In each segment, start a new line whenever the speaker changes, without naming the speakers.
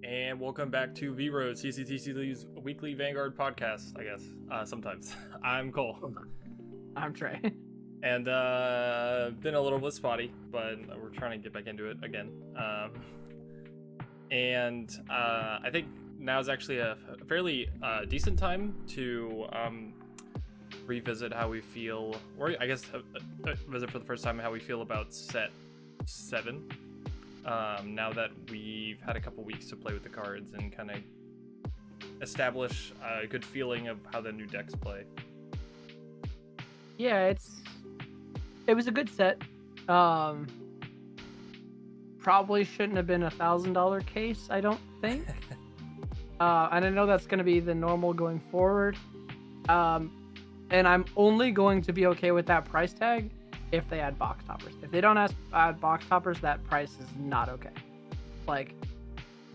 And welcome back to V-Road, CCTC's weekly Vanguard podcast, I guess, sometimes. I'm Cole.
I'm Trey.
And been a little bit spotty, but we're trying to get back into it again. I think now is actually a fairly decent time to revisit how we feel, or I guess visit for the first time how we feel about set 7. Now that we've had a couple weeks to play with the cards and kind of establish a good feeling of how the new decks play.
Yeah, it was a good set. Probably shouldn't have been $1,000 case, I don't think. And I know that's going to be the normal going forward. And I'm only going to be okay with that price tag if they add box toppers. If they don't add box toppers, that price is not okay. Like,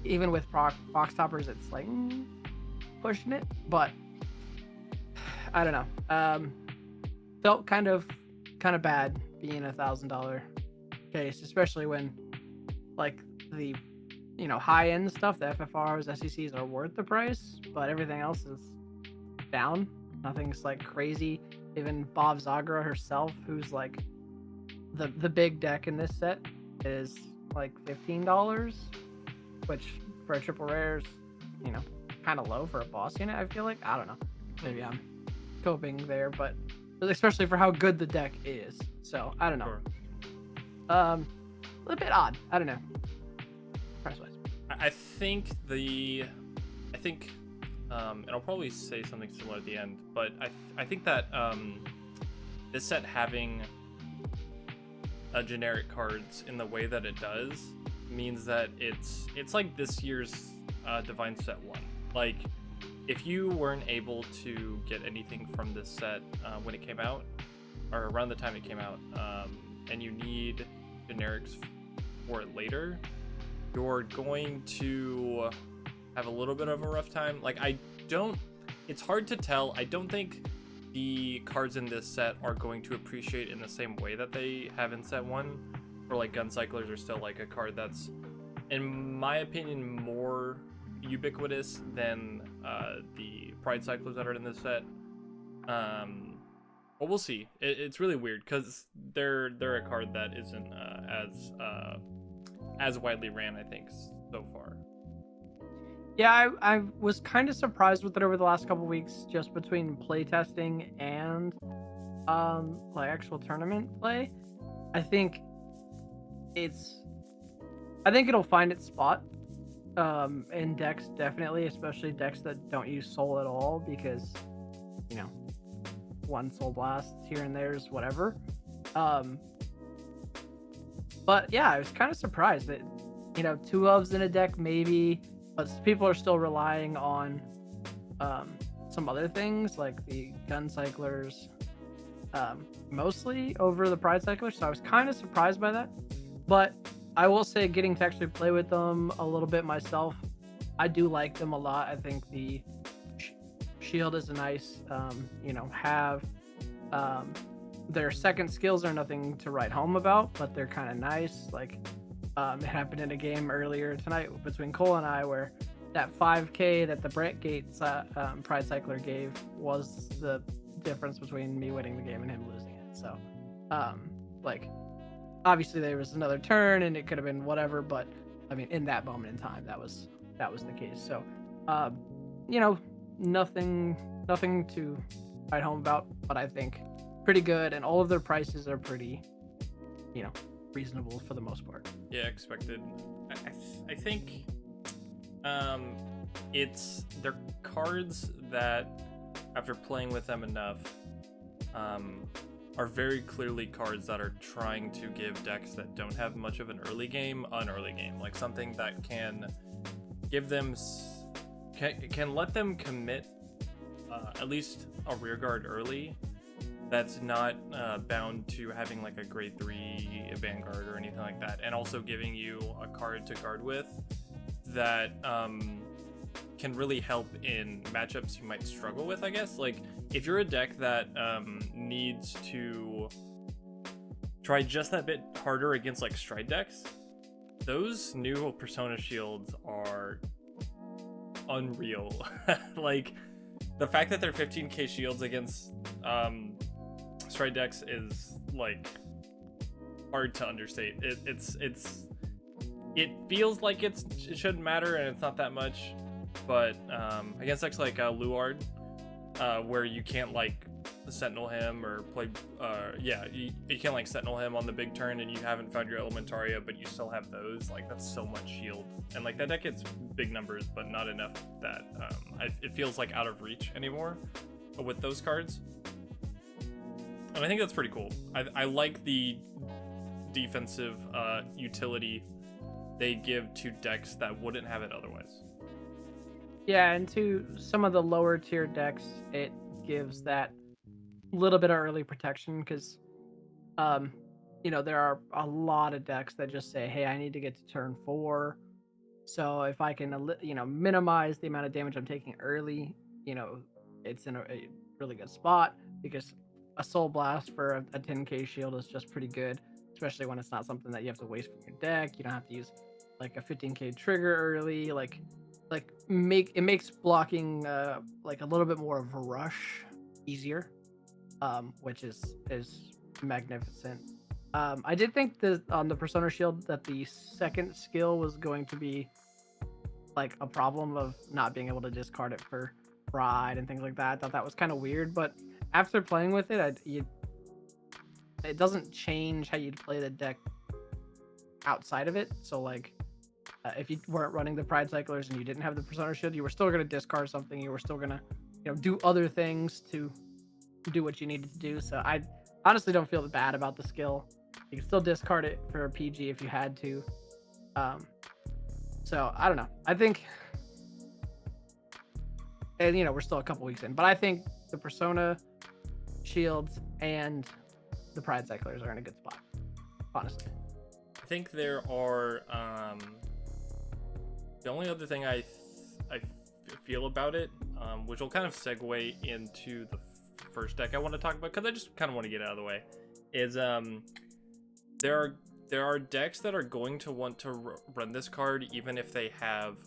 even with box toppers, it's like pushing it, but I don't know. Felt kind of bad being $1,000 case, especially when like the high end stuff, the FFRs, SECs are worth the price, but everything else is down. Nothing's like crazy. Even Bob Zagra herself, who's like the big deck in this set, is like $15, which for a triple rare is, kind of low for a boss unit, I feel like. I don't know. Maybe I'm coping there, but especially for how good the deck is. So, I don't know.
Sure.
A little bit odd. I don't know. Price-wise.
I think, and I'll probably say something similar at the end, but I think that this set having a generic cards in the way that it does means that it's like this year's Divine Set 1. Like, if you weren't able to get anything from this set when it came out, or around the time it came out, and you need generics for it later, you're going to have a little bit of a rough time. Like, it's hard to tell. I don't think the cards in this set are going to appreciate in the same way that they have in set 1. Or like Gun Cyclers are still like a card that's, in my opinion, more ubiquitous than the Pride Cyclers that are in this set. But we'll see. It's really weird because they're a card that isn't as widely ran, I think, so far.
Yeah, I was kind of surprised with it over the last couple weeks, just between playtesting and like actual tournament play. I think it'll find its spot in decks, definitely, especially decks that don't use soul at all, because one soul blast here and there's whatever. But yeah, I was kind of surprised that 2 ofs in a deck maybe, but people are still relying on some other things like the Gun Cyclers mostly over the Pride Cyclers, so I was kind of surprised by that. But I will say, getting to actually play with them a little bit myself, I do like them a lot. I think the shield is a nice, have. Their second skills are nothing to write home about, but they're kind of nice. Like, it happened in a game earlier tonight between Cole and I, where that 5k that the Brett Gates Pride Cycler gave was the difference between me winning the game and him losing it. So, like, obviously there was another turn and it could have been whatever, but I mean, in that moment in time, that was the case. So, nothing to write home about, but I think pretty good, and all of their prices are pretty, reasonable for the most part.
Yeah, expected. I think they're cards that, after playing with them enough, are very clearly cards that are trying to give decks that don't have much of an early game, like something that can give them, can let them commit at least a rear guard early, that's not bound to having like a grade 3 Vanguard or anything like that, and also giving you a card to guard with that can really help in matchups you might struggle with, I guess. Like, if you're a deck that needs to try just that bit harder against like stride decks, those new Persona shields are unreal. Like, the fact that they're 15k shields against stride decks is like hard to understate. It feels like it shouldn't matter, and it's not that much, but against decks like Luard, where you can't like sentinel him or play you can't like sentinel him on the big turn, and you haven't found your Elementaria, but you still have those, like, that's so much shield. And like, that deck gets big numbers, but not enough that it feels like out of reach anymore with those cards. And I think that's pretty cool. I like the defensive utility they give to decks that wouldn't have it otherwise.
Yeah, and to some of the lower tier decks, it gives that little bit of early protection, because there are a lot of decks that just say, hey, I need to get to turn 4, so if I can minimize the amount of damage I'm taking early, it's in a really good spot, because a Soul Blast for a 10k shield is just pretty good, especially when it's not something that you have to waste from your deck. You don't have to use like a 15k trigger early, it makes blocking like a little bit more of a rush easier, which is magnificent. I did think that on the Persona Shield that the second skill was going to be like a problem of not being able to discard it for Pride and things like that. I thought that was kind of weird, but after playing with it, it doesn't change how you'd play the deck outside of it. So like, if you weren't running the Pride Cyclers and you didn't have the Persona Shield, you were still going to discard something. You were still going to do other things to do what you needed to do. So I honestly don't feel bad about the skill. You can still discard it for a PG if you had to. So I don't know. I think, and we're still a couple weeks in, but I think the Persona Shields and the Pride Cyclers are in a good spot, honestly.
I think there are the only other thing I feel about it, which will kind of segue into the first deck I want to talk about, because I just kind of want to get it out of the way, is there are decks that are going to want to run this card even if they have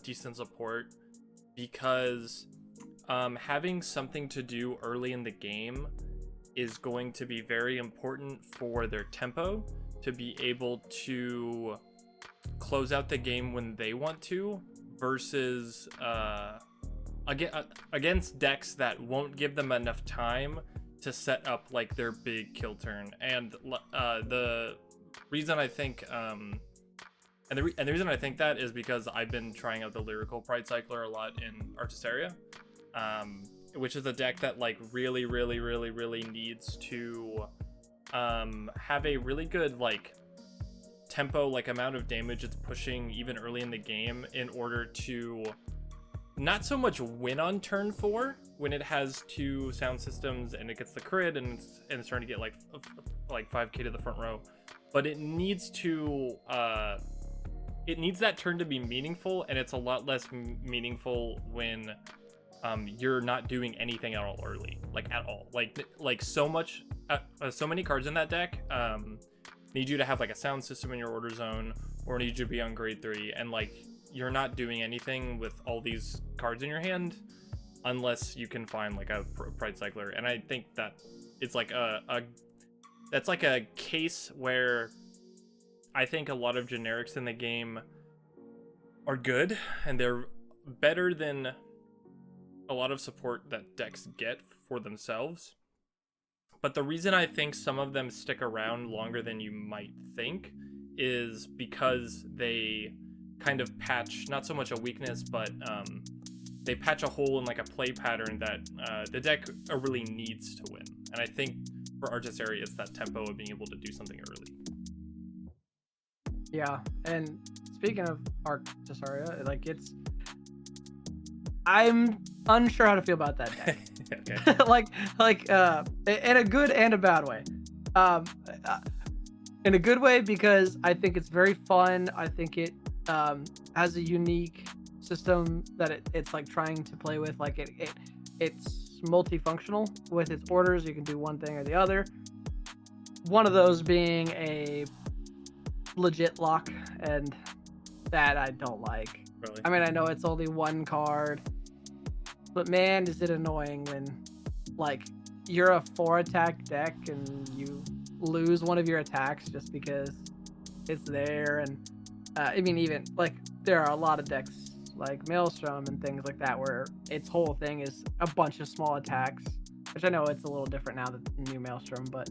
decent support, because having something to do early in the game is going to be very important for their tempo, to be able to close out the game when they want to, versus against decks that won't give them enough time to set up like their big kill turn. And the reason I think and the reason I think that is because I've been trying out the Lyrical Pride Cycler a lot in Artisaria, which is a deck that like really needs to have a really good like tempo, like amount of damage it's pushing even early in the game, in order to not so much win on turn 4 when it has 2 sound systems and it gets the crit and it's starting to get like 5k to the front row, but it needs to it needs that turn to be meaningful, and it's a lot less meaningful when you're not doing anything at all early, like at all. Like so many cards in that deck need you to have like a sound system in your order zone, or need you to be on grade 3, and like you're not doing anything with all these cards in your hand unless you can find like a Pride Cycler. And I think that it's like that's like a case where I think a lot of generics in the game are good, and they're better than a lot of support that decks get for themselves. But the reason I think some of them stick around longer than you might think is because they kind of patch not so much a weakness, but they patch a hole in like a play pattern that the deck really needs to win. And I think for Artisaria, it's that tempo of being able to do something early.
Yeah, and speaking of Artisaria, like I'm unsure how to feel about that deck.
Okay.
like in a good and a bad way. In a good way because I think it's very fun. I think it has a unique system that it's like trying to play with. Like it's multifunctional with its orders. You can do one thing or the other. One of those being a legit lock, and that I don't like.
Really?
I mean, I know it's only one card, but man, is it annoying when, like, you're a 4-attack deck and you lose one of your attacks just because it's there. And I mean, even like there are a lot of decks like Maelstrom and things like that where its whole thing is a bunch of small attacks, which I know it's a little different now, the new Maelstrom, but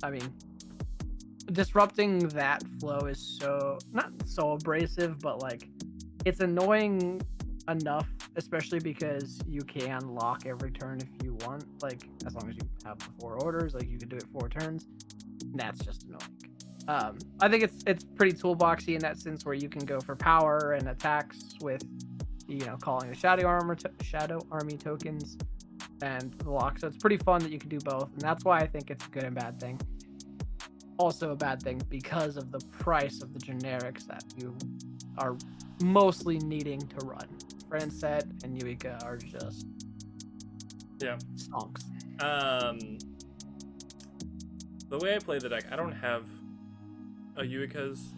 I mean, disrupting that flow is so not so abrasive, but like it's annoying enough, especially because you can lock every turn if you want, like as long as you have the 4 orders, like you can do it 4 turns. And that's just annoying. I think it's pretty toolboxy in that sense where you can go for power and attacks with, calling the shadow army tokens and the lock. So it's pretty fun that you can do both, and that's why I think it's a good and bad thing. Also a bad thing because of the price of the generics that you are mostly needing to run. Set and Yuika are just stonks.
The way I play the deck, I don't have a Yuika's,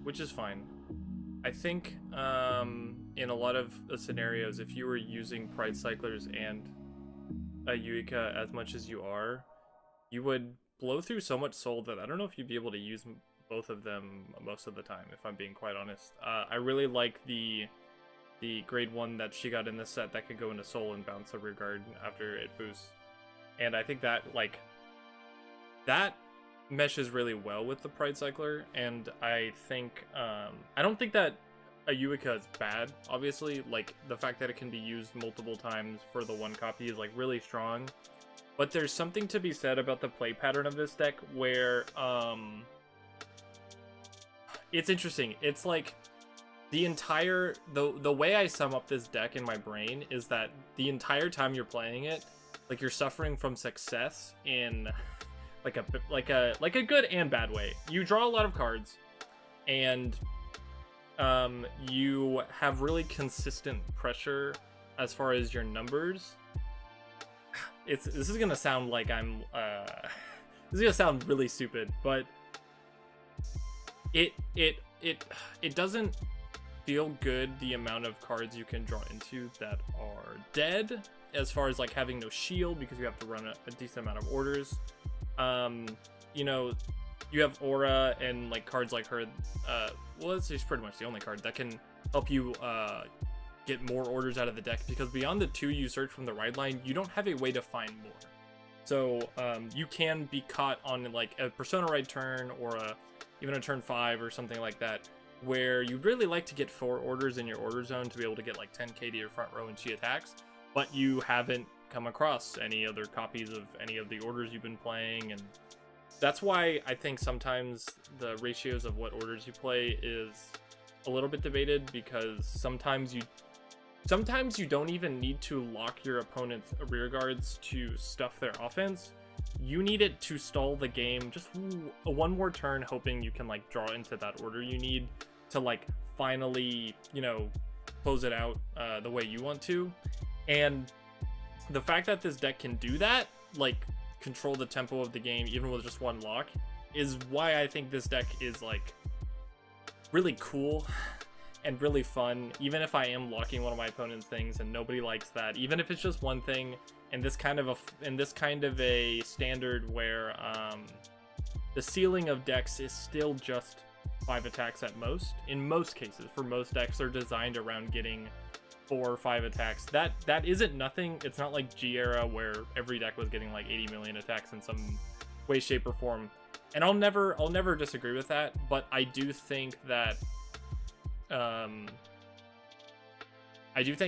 which is fine. I think in a lot of the scenarios, if you were using Pride Cyclers and a Yuika as much as you are, you would blow through so much soul that I don't know if you'd be able to use both of them most of the time, if I'm being quite honest. I really like the grade 1 that she got in this set that could go into soul and bounce a rear guard after it boosts. And I think that, like, that meshes really well with the Pride Cycler, and I think, I don't think that a Yuika is bad, obviously. Like, the fact that it can be used multiple times for the 1 copy is, like, really strong. But there's something to be said about the play pattern of this deck where, it's interesting. It's like, the way I sum up this deck in my brain is that the entire time you're playing it, like, you're suffering from success in like a good and bad way. You draw a lot of cards, and you have really consistent pressure as far as your numbers. This is gonna sound like I'm this is gonna sound really stupid, but it doesn't feel good the amount of cards you can draw into that are dead, as far as like having no shield because you have to run a decent amount of orders. You have Aura and like cards like her. It's pretty much the only card that can help you get more orders out of the deck, because beyond the 2 you search from the ride line, you don't have a way to find more. So you can be caught on like a Persona ride turn or even a turn 5 or something like that, where you'd really like to get 4 orders in your order zone to be able to get like 10k to your front row when she attacks, but you haven't come across any other copies of any of the orders you've been playing. And that's why I think sometimes the ratios of what orders you play is a little bit debated, because sometimes you don't even need to lock your opponent's rear guards to stuff their offense. You need it to stall the game just one more turn, hoping you can like draw into that order you need to like finally, close it out the way you want to. And the fact that this deck can do that, like control the tempo of the game even with just 1 lock, is why I think this deck is like really cool and really fun. Even if I am locking one of my opponent's things and nobody likes that, even if it's just one thing, in this kind of a standard where the ceiling of decks is still just 5 attacks at most. In most cases, for most decks, they're designed around getting 4 or 5 attacks. That isn't nothing. It's not like G era where every deck was getting like 80 million attacks in some way, shape, or form. And I'll never disagree with that. But I do think that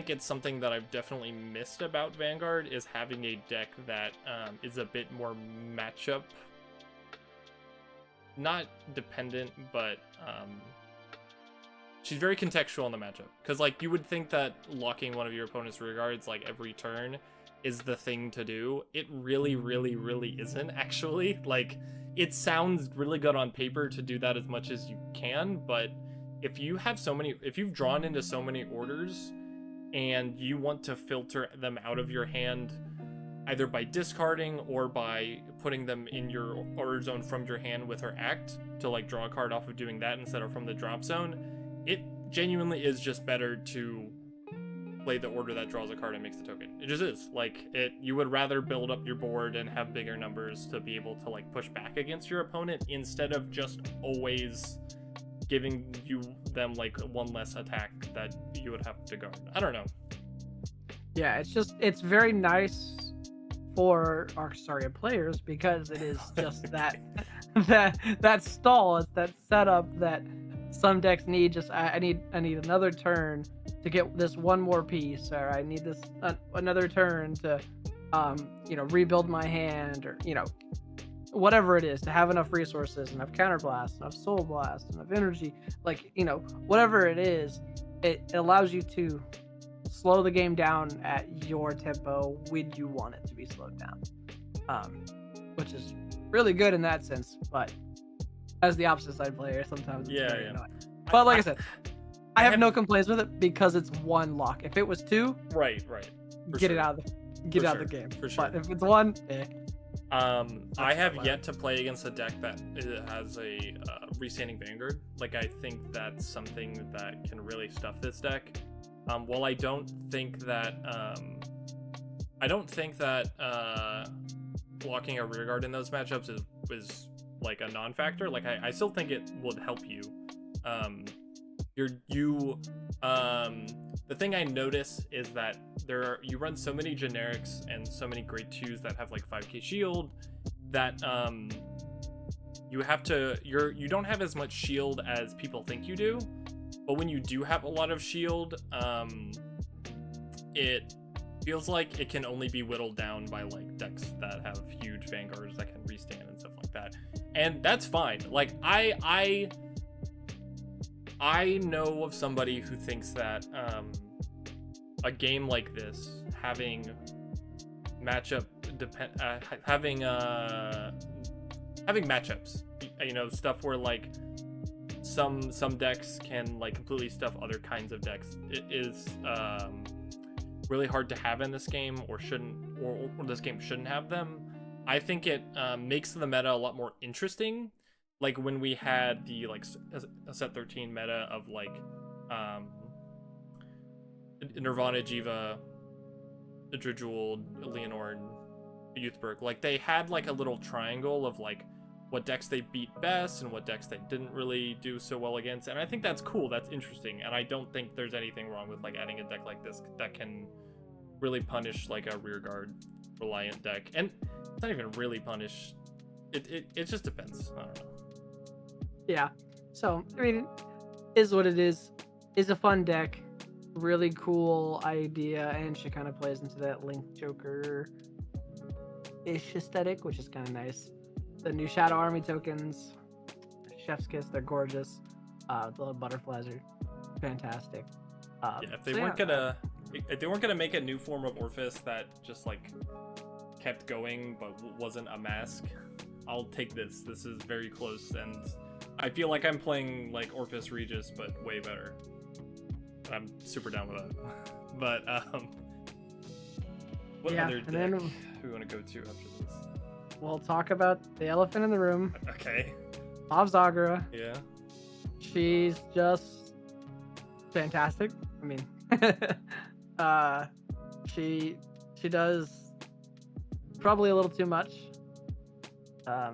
it's something that I've definitely missed about Vanguard, is having a deck that is a bit more matchup, not dependent, but she's very contextual in the matchup. Because like you would think that locking one of your opponent's rear guards like every turn is the thing to do. It really, really, really isn't actually. Like, it sounds really good on paper to do that as much as you can, but if you've drawn into so many orders and you want to filter them out of your hand either by discarding or by putting them in your order zone from your hand with her act to like draw a card off of doing that instead of from the drop zone, it genuinely is just better to play the order that draws a card and makes the token. It just is. Like, you would rather build up your board and have bigger numbers to be able to like push back against your opponent instead of just always giving them like one less attack that you would have to guard. I don't know.
Yeah, it's very nice for Arxaria players because it is just that stall, is that setup that some decks need. Just I need another turn to get this one more piece, or I need this another turn to rebuild my hand, or whatever it is, to have enough resources, enough counterblast, enough soul blast, enough energy, like whatever it is, it allows you to slow the game down at your tempo when you want it to be slowed down, which is really good in that sense. But as the opposite side player, sometimes it's very annoying. But like I said, I have no complaints with it because it's one lock. If it was two,
right,
get it out of the game.
For sure.
But if it's one,
I have yet to play against a deck that has a restanding Vanguard. Like, I think that's something that can really stuff this deck. While I don't think that blocking a rearguard in those matchups is like a non-factor. Like, I still think it would help you. The thing I notice is that you run so many generics and so many grade 2s that have like 5k shield that you don't have as much shield as people think you do. But when you do have a lot of shield, it feels like it can only be whittled down by like decks that have huge vanguards that can restand and stuff like that. And that's fine. Like, I know of somebody who thinks that a game like this, having having matchups, stuff where like some decks can like completely stuff other kinds of decks, it is really hard to have in this game, or this game shouldn't have them. I think it makes the meta a lot more interesting. Like when we had the like a set 13 meta of like Nirvana, Jiva, Dredgewald, Leonore, and Youthberg, like they had like a little triangle of like what decks they beat best and what decks they didn't really do so well against. And I think that's cool, that's interesting, and I don't think there's anything wrong with like adding a deck like this that can really punish like a rearguard reliant deck. And it's not even really punish, it just depends. I don't know.
Yeah, so I mean, is what it is a fun deck, really cool idea, and she kind of plays into that Link Joker ish aesthetic, which is kind of nice. The new Shadow Army tokens, Chef's Kiss, they're gorgeous. The little butterflies are fantastic.
If they weren't gonna make a new form of Orphis that just like kept going but wasn't a mask, I'll take this. This is very close, and I feel like I'm playing like Orphis Regis, but way better. I'm super down with that. But what other deck do we want to go to after this?
We'll talk about the elephant in the room.
Okay.
Bob Zagara.
Yeah.
She's just fantastic. I mean, she does probably a little too much. I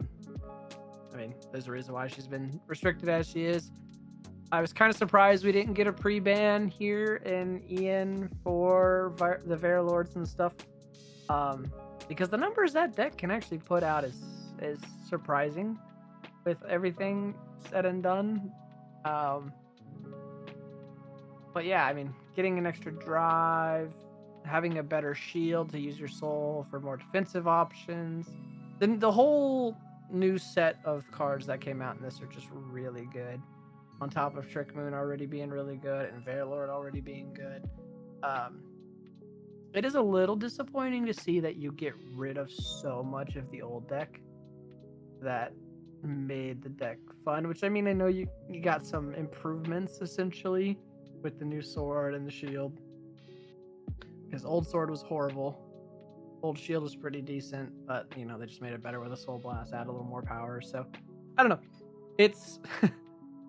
mean, there's a reason why she's been restricted as she is. I was kind of surprised we didn't get a pre-ban here in Ian for the Varelords and stuff. Because the numbers that deck can actually put out is surprising with everything said and done. But yeah, I mean, getting an extra drive, having a better shield to use your soul for more defensive options. Then the whole new set of cards that came out in this are just really good. On top of Trick Moon already being really good and Varelord already being good. It is a little disappointing to see that you get rid of so much of the old deck that made the deck fun, which I mean, I know you got some improvements essentially with the new sword and the shield, because old sword was horrible. Old Shield is pretty decent, but they just made it better with a Soul Blast, add a little more power. So I don't know. It's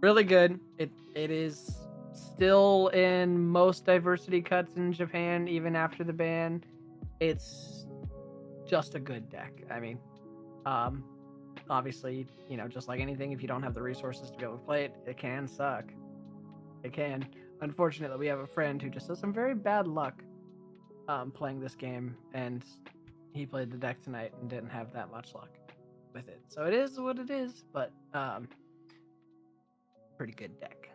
really good. It is still in most diversity cuts in Japan, even after the ban. It's just a good deck. I mean, obviously, just like anything, if you don't have the resources to be able to play it, it can suck. It can. Unfortunately, we have a friend who just has some very bad luck playing this game, and he played the deck tonight and didn't have that much luck with it. So it is what it is, but pretty good deck.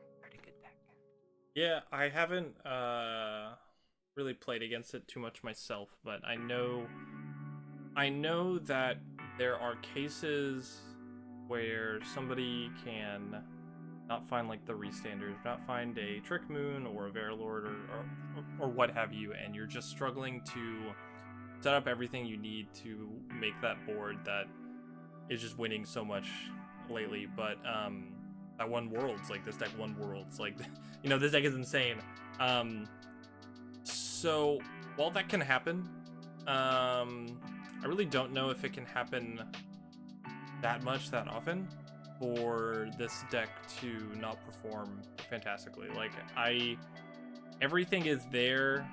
Yeah, I haven't really played against it too much myself, but I know that there are cases where somebody can not find like the restanders, not find a Trick Moon or a Verilord or what have you, and you're just struggling to set up everything you need to make that board that is just winning so much lately. But I won Worlds, like this deck won Worlds, like this deck is insane. So while that can happen, I really don't know if it can happen that often for this deck to not perform fantastically. Like everything is there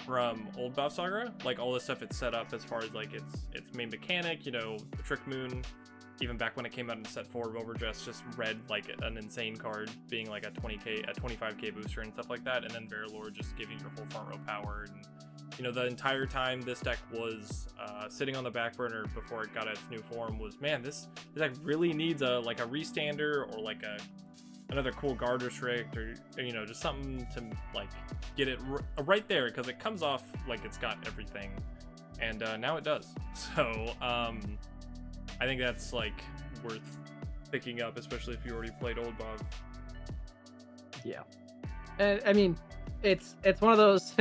from old Buff Saga, like all the stuff it's set up as far as like its main mechanic, the Trick Moon, even back when it came out in set 4 of Overdress, just read like an insane card, being like a 25k booster and stuff like that, and then Verilord just giving your whole front row power. And the entire time this deck was sitting on the back burner before it got its new form was, man, this deck really needs a restander or like another cool guard restrict, or just something to like get it right there, because it comes off like it's got everything, and now it does. So I think that's like worth picking up, especially if you already played Old Bob.
Yeah, and I mean, it's one of those.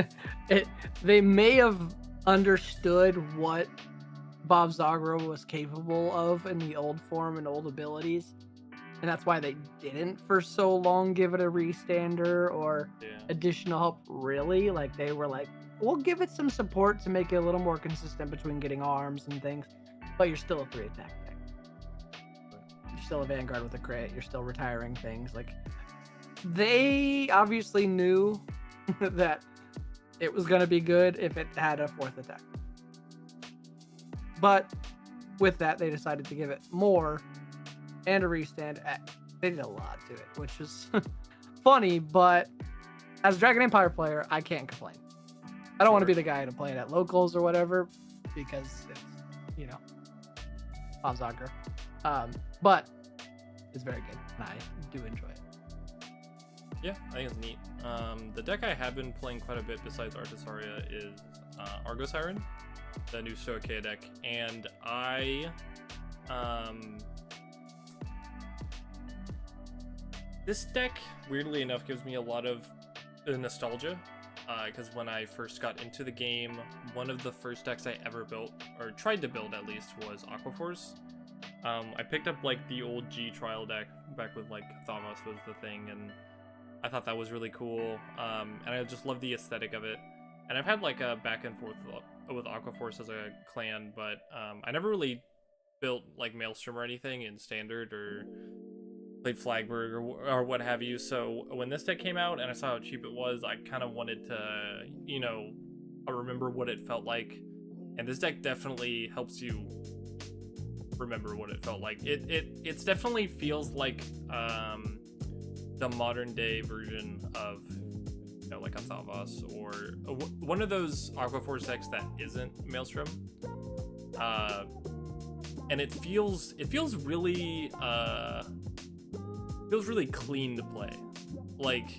They may have understood what Bob Zagro was capable of in the old form and old abilities, and that's why they didn't for so long give it a restander or additional help. Really, like they were like, we'll give it some support to make it a little more consistent between getting arms and things, but you're still a 3-attack deck. You're still a Vanguard with a crit. You're still retiring things. Like, they obviously knew that it was going to be good if it had a 4th attack. But with that, they decided to give it more and a restand. They did a lot to it, which is funny, but as a Dragon Empire player, I can't complain. I don't want to be the guy to play it at locals or whatever, because it's, Bob Zagro. But it's very good, and I do enjoy it.
Yeah, I think it's neat. The deck I have been playing quite a bit besides Artisaria is Argo Siren, the new Stoicheia deck, and this deck, weirdly enough, gives me a lot of nostalgia, because when I first got into the game, one of the first decks I ever built, or tried to build at least, was Aquaforce. I picked up like the old G trial deck back with like Thavas was the thing, and I thought that was really cool, and I just love the aesthetic of it. And I've had like a back and forth with Aquaforce as a clan, but I never really built like Maelstrom or anything in Standard or played Flagberg or what have you. So when this deck came out and I saw how cheap it was, I kind of wanted to, remember what it felt like. And this deck definitely helps you remember what it felt like. It definitely feels like the modern day version of like Athavas, or one of those Aquaforce decks that isn't Maelstrom, and it feels really clean to play. Like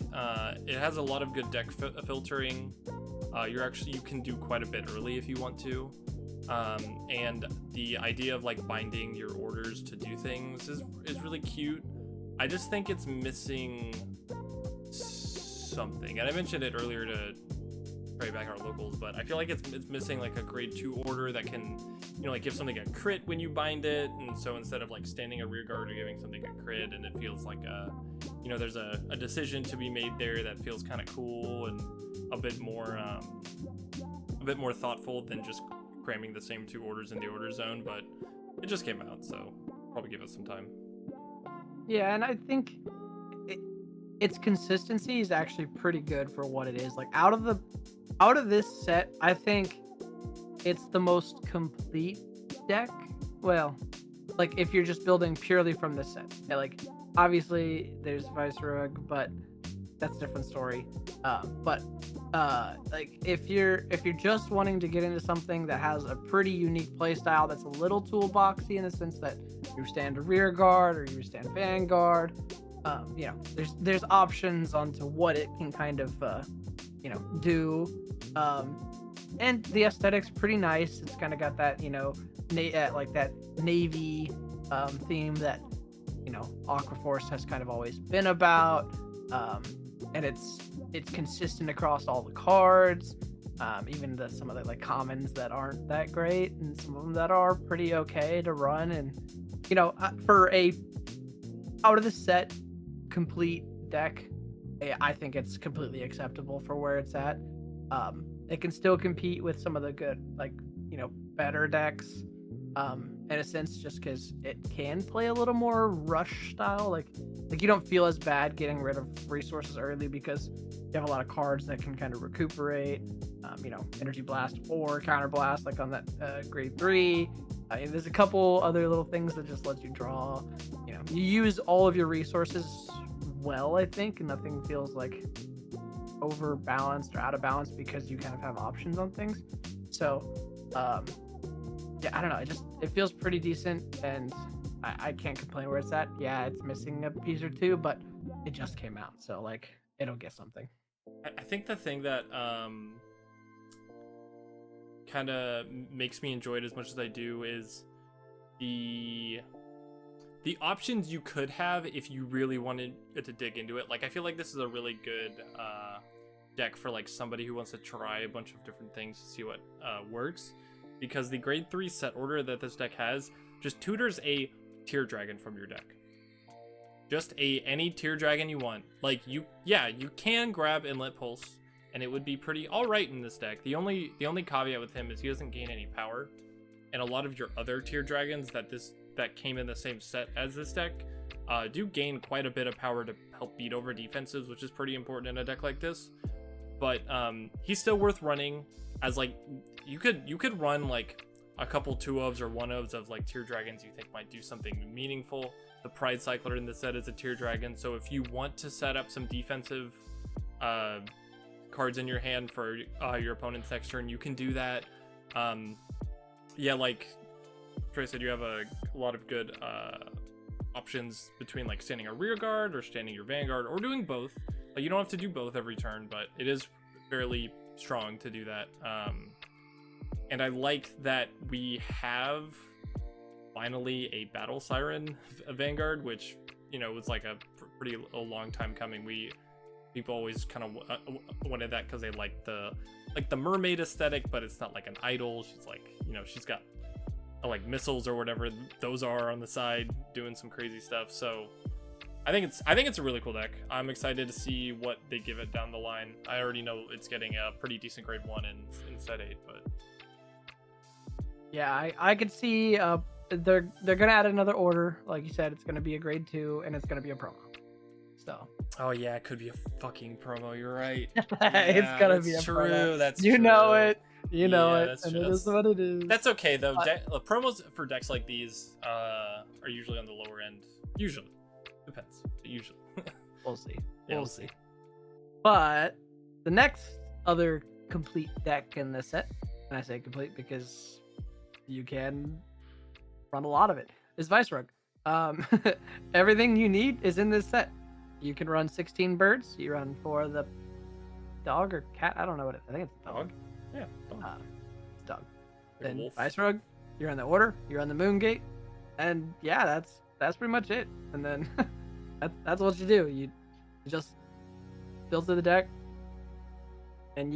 it has a lot of good deck filtering. You can do quite a bit early if you want to, and the idea of like binding your orders to do things is really cute. I just think it's missing something, and I mentioned it earlier to try back our locals, but I feel like it's missing like a grade 2 order that can like give something a crit when you bind it. And so instead of like standing a rear guard or giving something a crit, and it feels like there's a decision to be made there that feels kind of cool and a bit more thoughtful than just cramming the same 2 orders in the order zone, but it just came out, so probably give it some time.
Yeah, and I think its consistency is actually pretty good for what it is. Like out of this set, I think it's the most complete deck. Well, like if you're just building purely from this set, yeah, like obviously there's Viceroy, but that's a different story. Like if you're just wanting to get into something that has a pretty unique playstyle that's a little toolboxy in the sense that you stand a rear guard or you stand Vanguard, you know, there's options onto what it can kind of do, and the aesthetic's pretty nice. It's kind of got that like that navy theme that Aquaforce has kind of always been about, and it's consistent across all the cards, even some of the like commons that aren't that great and some of them that are pretty okay to run. And for a out of the set complete deck, I think it's completely acceptable for where it's at. It can still compete with some of the good, like, better decks, in a sense, just because it can play a little more rush style. Like you don't feel as bad getting rid of resources early because you have a lot of cards that can kind of recuperate, Energy Blast or Counter Blast, like on that grade 3. There's a couple other little things that just let you draw. You use all of your resources well, I think, and nothing feels like overbalanced or out of balance because you kind of have options on things. So yeah, I don't know, it feels pretty decent, and I can't complain where it's at. Yeah, it's missing a piece or two, but it just came out, so like it'll get something.
I think the thing that kind of makes me enjoy it as much as I do is the options you could have if you really wanted to dig into it. Like, I feel like this is a really good deck for like somebody who wants to try a bunch of different things to see what works, because the grade 3 set order that this deck has just tutors a Tear Dragon from your deck. Just any Tear Dragon you want. Like, you can grab Inlet Pulse and it would be pretty alright in this deck. The only caveat with him is he doesn't gain any power, and a lot of your other Tear Dragons that came in the same set as this deck do gain quite a bit of power to help beat over defenses, which is pretty important in a deck like this. But he's still worth running, as like you could run like a couple 2-ofs or 1-ofs of like Tear Dragons you think might do something meaningful. The Pride Cycler in this set is a Tear Dragon, so if you want to set up some defensive cards in your hand for your opponent's next turn, you can do that. Yeah, like Trey said, you have a lot of good options between like standing a rear guard or standing your Vanguard or doing both. Like, you don't have to do both every turn, but it is fairly strong to do that. And I like that we have finally a Battle Siren Vanguard, which was like a pretty long time coming. People always kind of wanted that because they like the mermaid aesthetic, but it's not like an idol. She's like, she's got like missiles or whatever those are on the side doing some crazy stuff. So I think it's a really cool deck. I'm excited to see what they give it down the line. I already know it's getting a pretty decent grade 1 in set 8, but
yeah, I could see they're gonna add another order. Like you said, it's gonna be a grade 2 and it's gonna be a promo. So.
Oh yeah, it could be a fucking promo. You're right.
It's gonna be a
true.
promo.
That's
you
true.
know it. You know it.
That's
and
true.
it is what it is.
That's okay though. Promos for decks like these are usually on the lower end. Usually, depends. But usually,
we'll see.
Yeah,
we'll see. But the next other complete deck in this set, and I say complete because you can run a lot of it, is Viceroy. Everything you need is in this set. You can run 16 birds. You run for the dog or cat. I don't know what I think it's a dog.
Yeah, dog.
It's dog.
Like
then
wolf.
Viceroy, you're on the order. You're on the Moon Gate, and yeah, that's pretty much it. And then that's what you do. You just build to the deck, and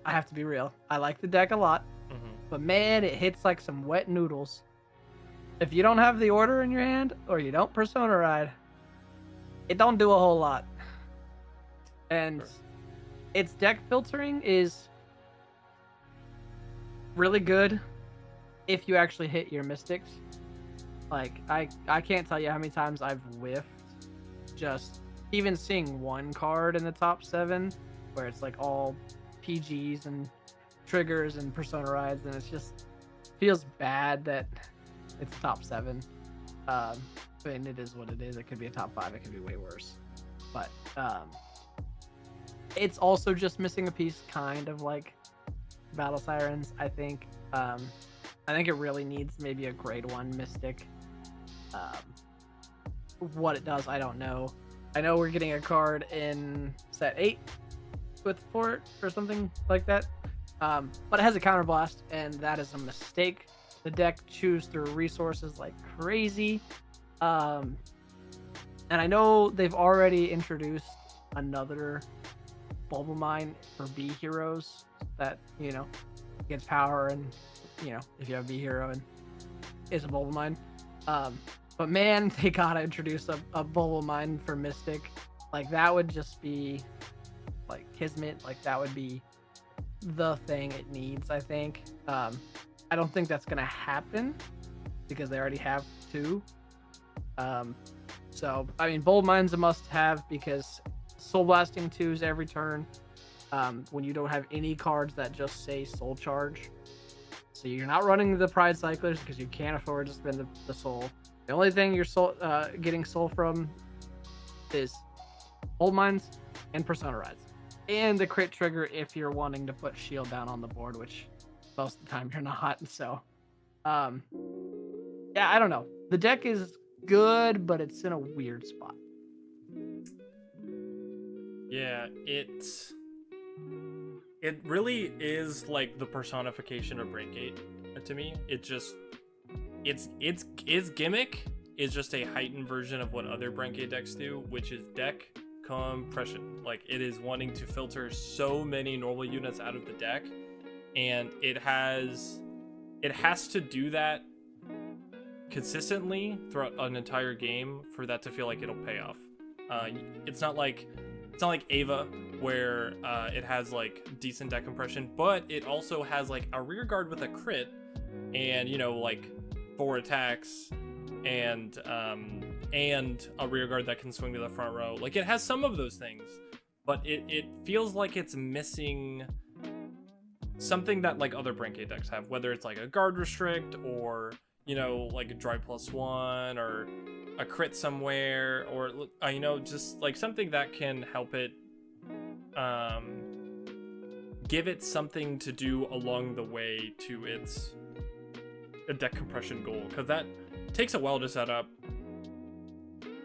I have to be real. I like the deck a lot, but man, it hits like some wet noodles. If you don't have the order in your hand, or you don't Persona Ride, it don't do a whole lot. And its deck filtering is really good if you actually hit your mystics. Like, I can't tell you how many times I've whiffed just even seeing one card in the top 7 where it's like all PGs and triggers and persona rides, and it's just feels bad that it's top 7. And it is what it is. It could be a top 5. It could be way worse. But it's also just missing a piece, kind of like Battle Sirens. I think it really needs maybe a grade 1 Mystic. What it does, I don't know. I know we're getting a card in set 8 for it or something like that. But it has a counterblast, and that is a mistake. The deck chews through resources like crazy. And I know they've already introduced another Bulba Mine for B heroes that, gets power, and, if you have B hero and is a Bulba Mine. But man, they gotta introduce a Bulba Mine for Mystic. Like, that would just be like Kismet. Like, that would be the thing it needs, I think. I don't think that's gonna happen because they already have 2. So I mean, Bulba Mine's a must-have because Soul Blasting 2s every turn. When you don't have any cards that just say Soul Charge, so you're not running the Pride Cyclers because you can't afford to spend the soul. The only thing you're getting soul from is Old Mines and Persona Rides. And the crit trigger if you're wanting to put shield down on the board, which most of the time you're not. So, yeah, I don't know. The deck is good, but it's in a weird spot.
Yeah, it really is like the personification of Breakgate to me. It just its gimmick is just a heightened version of what other Breakgate decks do, which is deck compression. Like, it is wanting to filter so many normal units out of the deck, and it has to do that consistently throughout an entire game for that to feel like it'll pay off. It's not like Ava, where it has like decent deck compression, but it also has like a rear guard with a crit, and like 4 attacks, and a rear guard that can swing to the front row. Like, it has some of those things, but it feels like it's missing something that like other Breakgate decks have, whether it's like a guard restrict, or like a drive +1, or a crit somewhere, or just like something that can help it give it something to do along the way to its deck compression goal, because that takes a while to set up.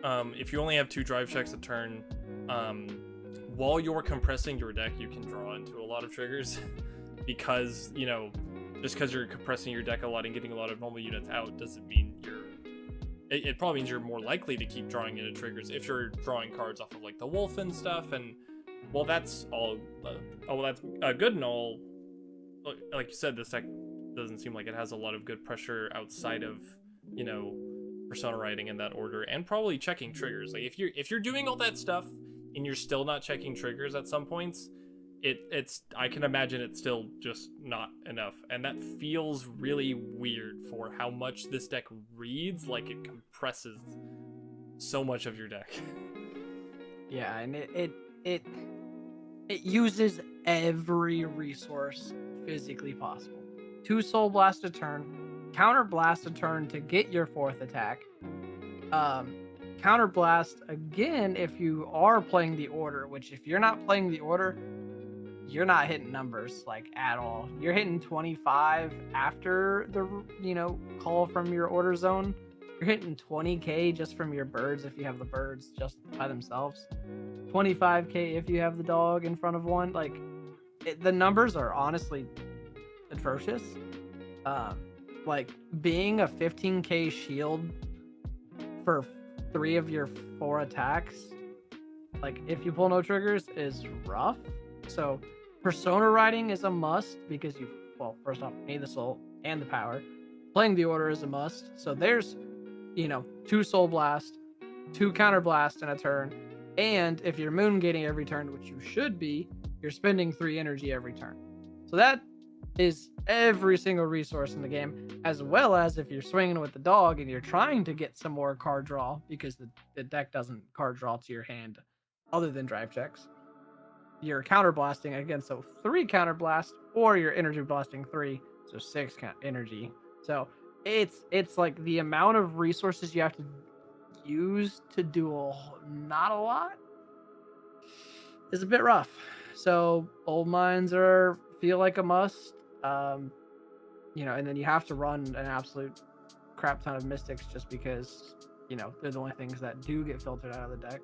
If you only have 2 drive checks a turn, while you're compressing your deck, you can draw into a lot of triggers because just because you're compressing your deck a lot and getting a lot of normal units out doesn't mean it probably means you're more likely to keep drawing into triggers if you're drawing cards off of like the wolf and stuff. And well, that's all that's good and all. Like you said, this deck doesn't seem like it has a lot of good pressure outside of persona writing in that order, and probably checking triggers. Like, if you're doing all that stuff and you're still not checking triggers at some points, it's I can imagine it's still just not enough, and that feels really weird for how much this deck reads like it compresses so much of your deck.
Yeah, and it uses every resource physically possible. 2 Soul Blast a turn, Counter Blast a turn to get your 4th attack. Counter Blast again if you are playing the order, which if you're not playing the order, you're not hitting numbers like at all. You're hitting 25 after the call from your order zone. You're hitting 20k just from your birds if you have the birds just by themselves. 25k if you have the dog in front of one. Like, the numbers are honestly atrocious. Like, being a 15k shield for 3 of your 4 attacks, like, if you pull no triggers, is rough. So persona writing is a must because first off, need the soul and the power. Playing the order is a must. So there's 2 Soul Blast, 2 Counter Blast in a turn, and if you're moon gating every turn, which you should be, you're spending 3 energy every turn. So that is every single resource in the game, as well as if you're swinging with the dog and you're trying to get some more card draw because the deck doesn't card draw to your hand other than drive checks. You're counter blasting again, so 3 counter blast, or you're energy blasting 3, so 6 energy. So it's like the amount of resources you have to use to do not a lot is a bit rough. So old mines feel like a must. And then you have to run an absolute crap ton of mystics just because they're the only things that do get filtered out of the deck,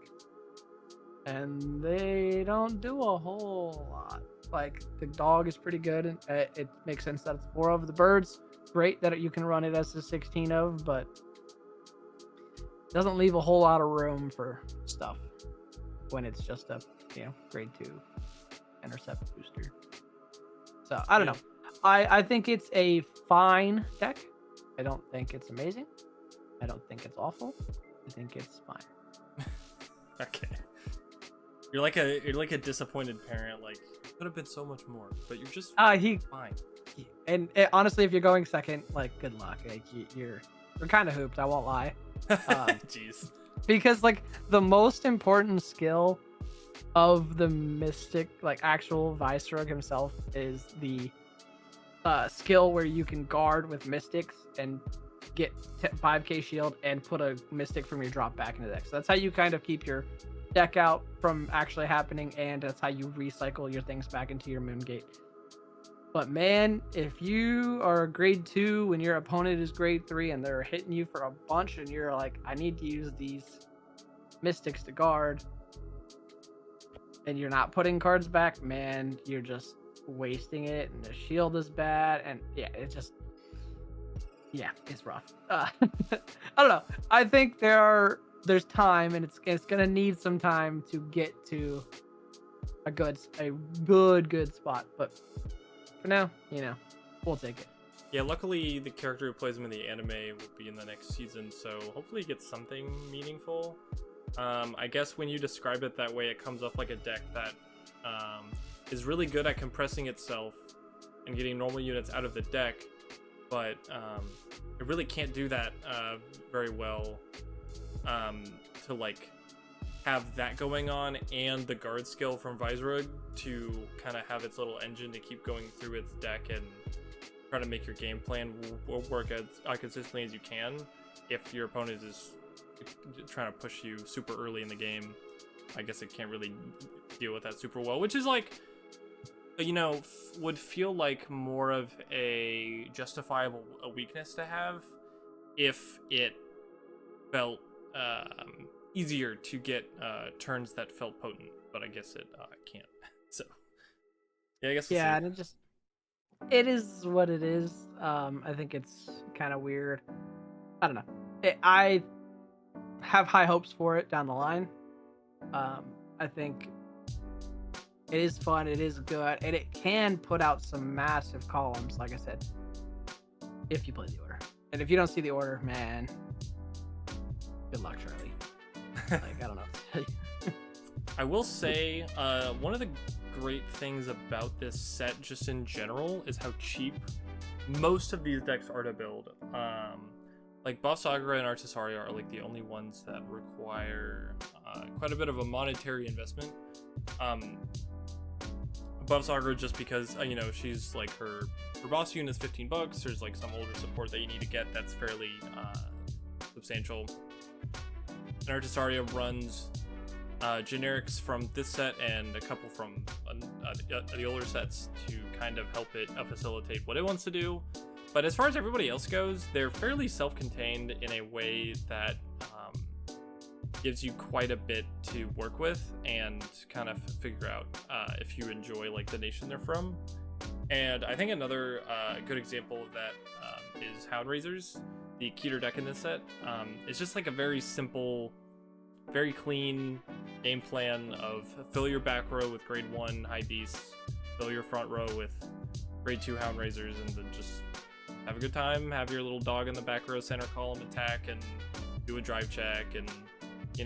and they don't do a whole lot. Like the dog is pretty good, and it makes sense that it's 4 of the birds. Great that you can run it as a 16 of, but it doesn't leave a whole lot of room for stuff when it's just a grade 2 intercept booster. So I don't know. I think it's a fine deck. I don't think it's amazing. I don't think it's awful. I think it's fine.
Okay. You're like a disappointed parent. Like, it could have been so much more, but you're just fine.
And honestly, if you're going second, like, good luck. Like, you're kind of hooped. I won't lie.
Jeez.
Because like the most important skill of the Mystic, like actual Viceroy himself, is the skill where you can guard with Mystics and get 5k shield and put a Mystic from your drop back into the deck. So that's how you kind of keep your deck out from actually happening, and that's how you recycle your things back into your Moongate. But man, if you are grade 2 when your opponent is grade 3 and they're hitting you for a bunch and you're like, I need to use these Mystics to guard, and you're not putting cards back, man, you're just wasting it, and the shield is bad, and it's rough. I don't know. I think there's time, and it's gonna need some time to get to a good spot, but for now, we'll take it.
Yeah, luckily the character who plays him in the anime will be in the next season, so hopefully he gets something meaningful. I guess when you describe it that way, it comes off like a deck that is really good at compressing itself and getting normal units out of the deck, but it really can't do that very well to like have that going on and the guard skill from Viceroy to kind of have its little engine to keep going through its deck and try to make your game plan work as consistently as you can. If your opponent is trying to push you super early in the game, I guess it can't really deal with that super well, which is like, would feel like more of a justifiable weakness to have if it felt easier to get turns that felt potent, but I guess it can't. So yeah, I guess
and it is what it is. I think it's kind of weird. I don't know. I have high hopes for it down the line. I think it is fun, it is good, and it can put out some massive columns, like I said, if you play the order. And if you don't see the order, man, good luck, Charlie. Like, I don't know what to tell you.
I will say, one of the great things about this set, just in general, is how cheap most of these decks are to build. Like Buff Sagra and Artisaria are like the only ones that require quite a bit of a monetary investment. Buff Sagra just because she's like her boss unit is $15. There's like some older support that you need to get that's fairly substantial. And Artisaria runs generics from this set and a couple from the older sets to kind of help it facilitate what it wants to do. But as far as everybody else goes, they're fairly self-contained in a way that gives you quite a bit to work with and kind of figure out if you enjoy like the nation they're from. And I think another good example of that is Hound Raisers, the Keter deck in this set. It's just like a very simple, very clean game plan of fill your back row with grade 1 high beasts, fill your front row with grade 2 Hound Raisers, and then just have a good time, have your little dog in the back row center column attack and do a drive check, and you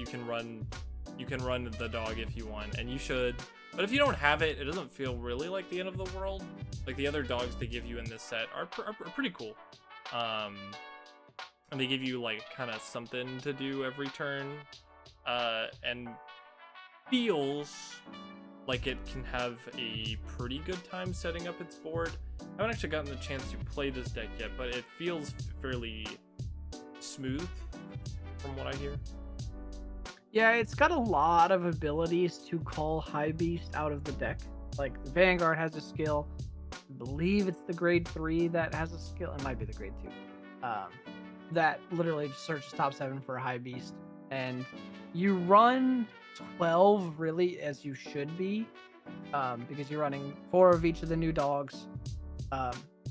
can run the dog if you want, and you should. But if you don't have it, it doesn't feel really like the end of the world. Like the other dogs they give you in this set are pretty cool. And they give you like kind of something to do every turn, and feels like it can have a pretty good time setting up its board. I haven't actually gotten the chance to play this deck yet, but it feels fairly smooth from what I hear.
Yeah, it's got a lot of abilities to call High Beast out of the deck. Like the Vanguard has a skill. I believe it's the grade 3 that has a skill. It might be the grade 2. That literally just searches top 7 for a High Beast. And you run 12 really as you should be, because you're running 4 of each of the new dogs.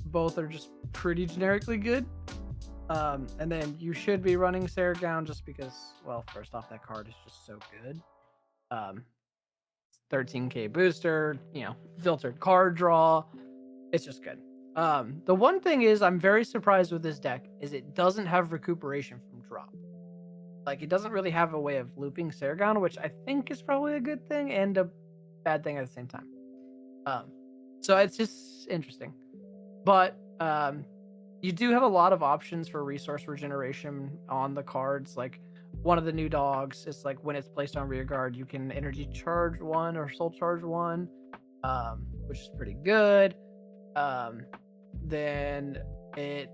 Both are just pretty generically good. And then you should be running Saragown just because, well, first off, that card is just so good. 13k booster, filtered card draw. It's just good. The one thing is I'm very surprised with this deck is it doesn't have recuperation from drop. Like, it doesn't really have a way of looping Saragown, which I think is probably a good thing and a bad thing at the same time. So it's just interesting. But you do have a lot of options for resource regeneration on the cards. Like, one of the new dogs is like when it's placed on rear guard, you can energy charge 1 or soul charge 1, which is pretty good. Then it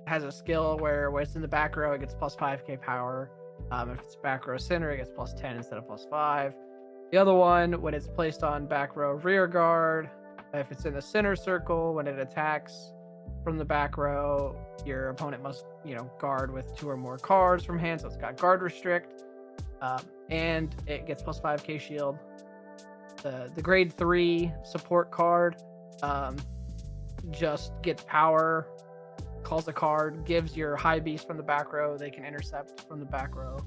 has a skill where when it's in the back row, it gets plus 5k power. If it's back row center, it gets plus 10 instead of plus 5. The other one, when it's placed on back row rear guard, if it's in the center circle, when it attacks from the back row, your opponent must, guard with 2 or more cards from hand. So it's got guard restrict, and it gets plus 5k shield. The grade 3 support card, just gets power, calls a card, gives your High Beast from the back row. They can intercept from the back row,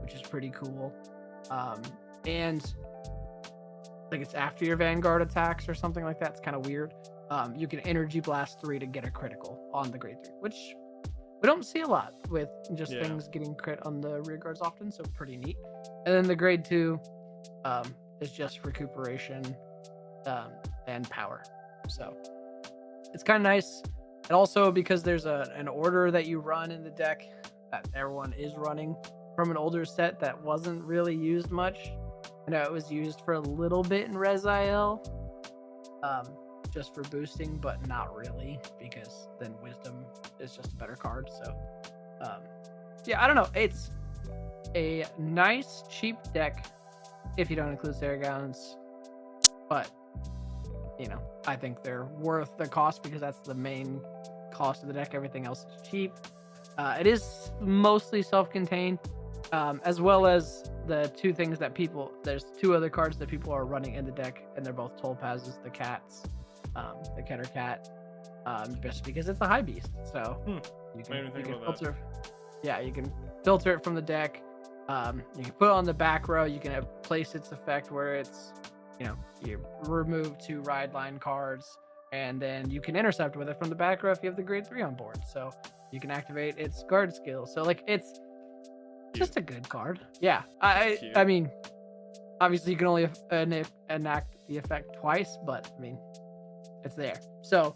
which is pretty cool. And I think it's after your Vanguard attacks or something like that. It's kind of weird. You can Energy Blast 3 to get a critical on the grade 3, which we don't see a lot with just things getting crit on the rear guards often, so pretty neat. And then the grade 2 is just recuperation and power. So it's kind of nice. And also because there's an order that you run in the deck that everyone is running from an older set that wasn't really used much. I know it was used for a little bit in Reziel, just for boosting, but not really, because then Wisdom is just a better card. So I don't know. It's a nice, cheap deck if you don't include Saragons, but I think they're worth the cost because that's the main cost of the deck. Everything else is cheap. It is mostly self-contained, as well as the 2 things that there's 2 other cards that people are running in the deck, and they're both Tolpazes, the cats, the Keter Cat, just because it's a High Beast. So you can filter. Yeah, you can filter it from the deck. You can put it on the back row. You can place its effect where it's, you remove 2 ride line cards, and then you can intercept with it from the back row if you have the grade 3 on board. So you can activate its guard skill. So like, it's just a good card. Yeah, I mean, obviously you can only enact the effect twice, but I mean, it's there. So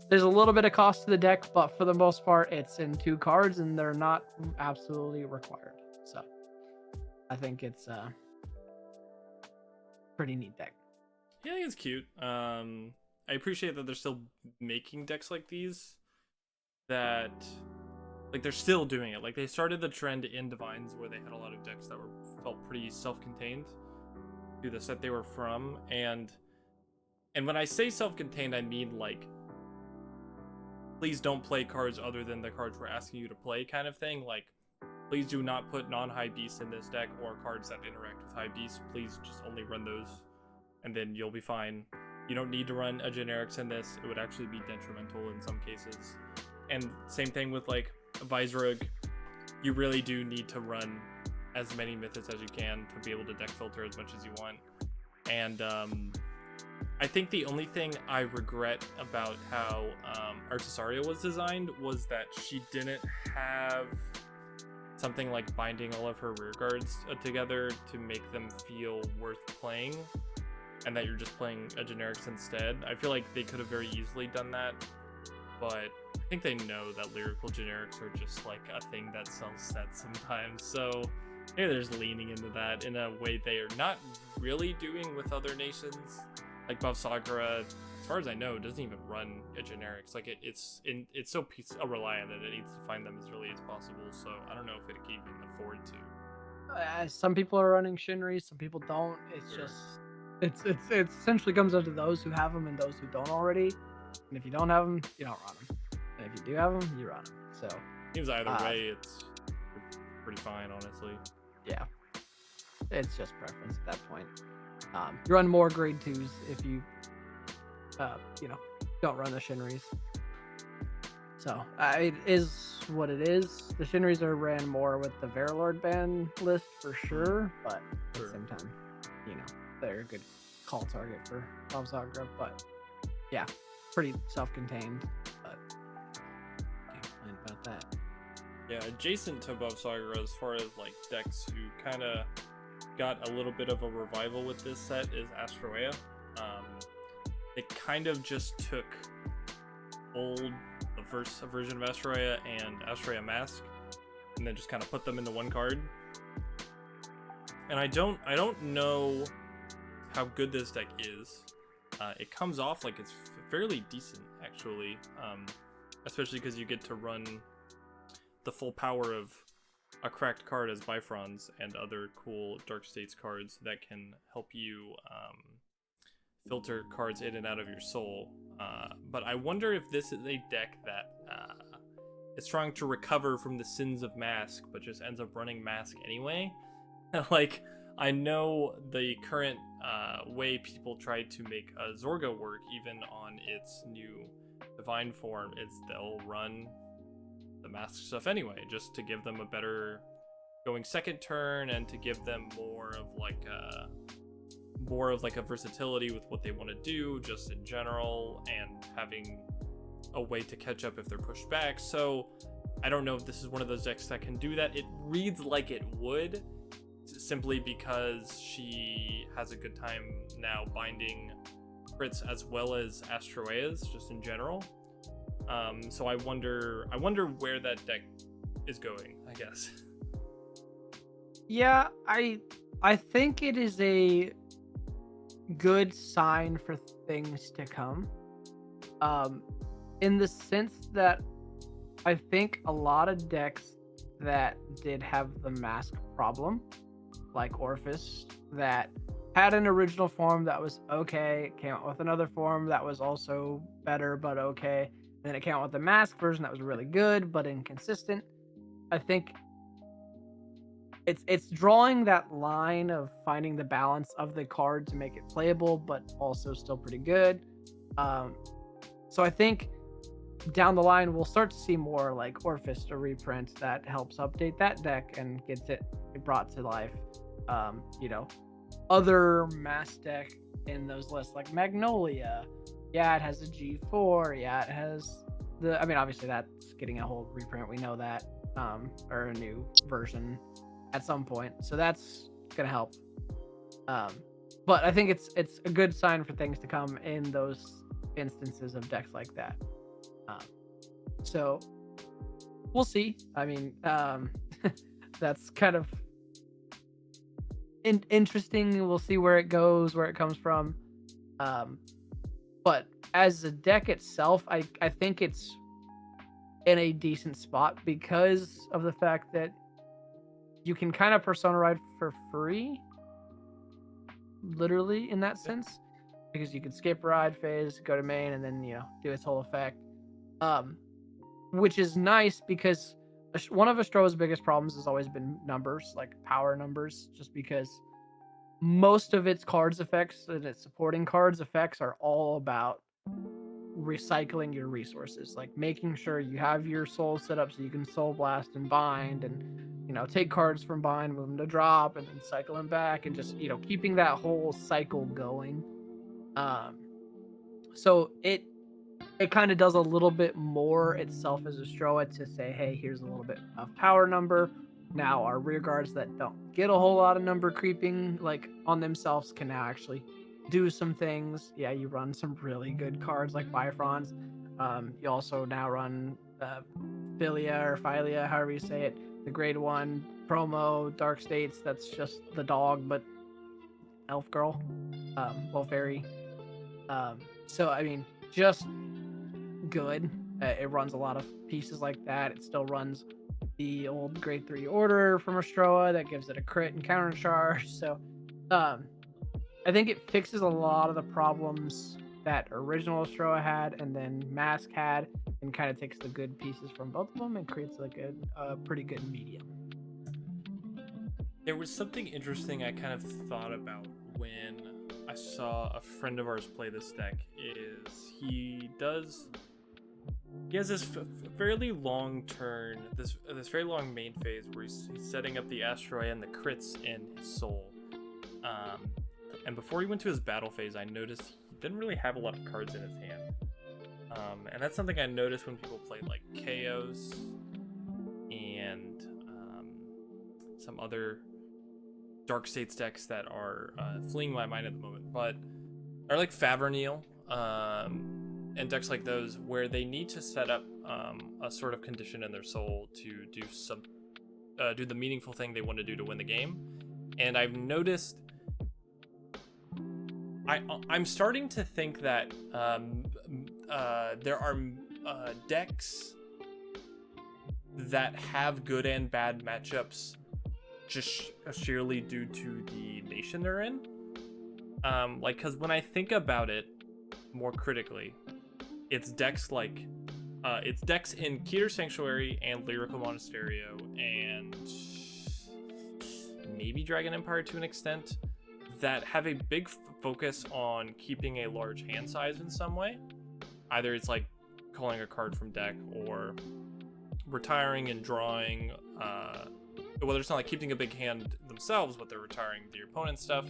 there's a little bit of cost to the deck, but for the most part, it's in 2 cards, and they're not absolutely required. So I think it's pretty neat deck.
Yeah, I think it's cute. I appreciate that they're still making decks like these, that like they're still doing it. Like, they started the trend in Divines where they had a lot of decks that felt pretty self-contained to the set they were from, and when I say self-contained, I mean like, please don't play cards other than the cards we're asking you to play kind of thing. Like, please do not put non-High Beasts in this deck or cards that interact with High Beasts. Please just only run those, and then you'll be fine. You don't need to run a generics in this. It would actually be detrimental in some cases. And same thing with like Viserug. You really do need to run as many Mythics as you can to be able to deck filter as much as you want. And I think the only thing I regret about how Artisaria was designed was that she didn't have something like binding all of her rear guards together to make them feel worth playing. and that you're just playing a generics instead. I feel like they could have very easily done that, but I think they know that lyrical generics are just like a thing that sells sets sometimes. So maybe they're just leaning into that in a way they are not really doing with other nations. Like Buff Sakura, as far as I know, doesn't even run a generics. Like it's so reliant that it needs to find them as early as possible. So I don't know if it can even afford to.
Some people are running Shinri, some people don't. It's
Sure.
just it essentially comes down to those who have them and those who don't already. And if you don't have them, you don't run them. And if you do have them, you run them. So
Seems either way, it's pretty fine, honestly.
yeah, it's just preference at that point. You run more grade 2s if you don't run the Shinris. So it is what it is. The Shinris are ran more with the Verilord ban list for sure, but at the same time, they're a good call target for Bob Sakura. But yeah, pretty self-contained. But can't complain about that.
Yeah, adjacent to Buff Sakura as far as like decks who kind of got a little bit of a revival with this set is Astroea. They kind of just took the first version of Astroea and Astroea Mask, and then just kind of put them into one card. And I don't know how good this deck is. It comes off like it's fairly decent, actually, especially because you get to run the full power of a cracked card as Bifrons and other cool Dark States cards that can help you filter cards in and out of your soul. But I wonder if this is a deck that is trying to recover from the sins of Mask, but just ends up running Mask anyway. Like, I know the current way people try to make Zorga work, even on its new divine form, is they'll run the Mask stuff anyway, just to give them a better going second turn and to give them more of like a versatility with what they want to do just in general, and having a way to catch up if they're pushed back. So I don't know if this is one of those decks that can do that. It reads like it would, simply because she has a good time now binding crits as well as Astroeas just in general. So I wonder where that deck is going, I guess.
Yeah, I think it is a good sign for things to come. In the sense that I think a lot of decks that did have the Mask problem, like Orpheus, that had an original form that was okay, it came out with another form that was also better but okay, and then it came out with the Mask version that was really good but inconsistent. I think it's drawing that line of finding the balance of the card to make it playable but also still pretty good. So I think down the line we'll start to see more like Orpheus to reprint that helps update that deck and gets it brought to life. Other Mask deck in those lists like Magnolia, yeah, it has a G4, yeah, it has obviously that's getting a whole reprint, we know that, or a new version at some point, so that's gonna help. But I think it's a good sign for things to come in those instances of decks like that. So we'll see. That's kind of interesting. We'll see where it goes, where it comes from. But as a deck itself, I think it's in a decent spot because of the fact that you can kind of Persona Ride for free, literally, in that sense, because you can skip Ride phase, go to main, and then do its whole effect, which is nice because one of Astroa's biggest problems has always been numbers, like power numbers, just because most of its cards effects and its supporting cards effects are all about recycling your resources, like making sure you have your soul set up so you can soul blast and bind, and take cards from bind, move them to drop, and then cycle them back, and just keeping that whole cycle going. So it kind of does a little bit more itself as Astroa to say, hey, here's a little bit of power number. Now our rear guards that don't get a whole lot of number creeping like on themselves can now actually do some things. Yeah, you run some really good cards like Bifrons. You also now run Philia, however you say it, the grade 1 promo Dark States. That's just the dog, but elf girl, well, fairy. So I mean, just good. It runs a lot of pieces like that. It still runs the old grade 3 order from Astroa that gives it a crit and counter charge. So I think it fixes a lot of the problems that original Astroa had and then Mask had, and kind of takes the good pieces from both of them and creates like a pretty good medium.
There was something interesting I kind of thought about when I saw a friend of ours play this deck. Is he has this fairly long turn, this very long main phase where he's setting up the Asteroid and the crits in his soul. And before he went to his battle phase, I noticed he didn't really have a lot of cards in his hand. And that's something I noticed when people play like Chaos and some other Dark States decks that are fleeing my mind at the moment, but are like Favernil and decks like those where they need to set up a sort of condition in their soul to do the meaningful thing they want to do to win the game. And I've noticed I'm starting to think that there are decks that have good and bad matchups just sheerly due to the nation they're in. Like, because when I think about it more critically, it's decks in Keter Sanctuary and Lyrical Monasterio and maybe Dragon Empire to an extent that have a big focus on keeping a large hand size in some way. Either it's like calling a card from deck or retiring and drawing, whether it's not like keeping a big hand themselves, but they're retiring the opponent's stuff,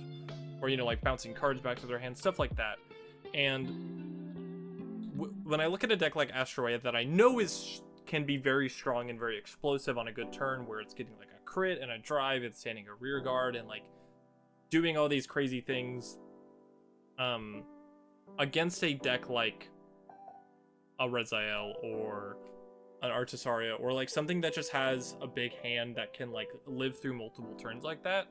or, you know, like bouncing cards back to their hand, stuff like that. And when I look at a deck like Asteroid that I know can be very strong and very explosive on a good turn, where it's getting like a crit and a drive, it's standing a rear guard and like doing all these crazy things, against a deck like a Rezael or an Artisaria, or like something that just has a big hand that can like live through multiple turns like that.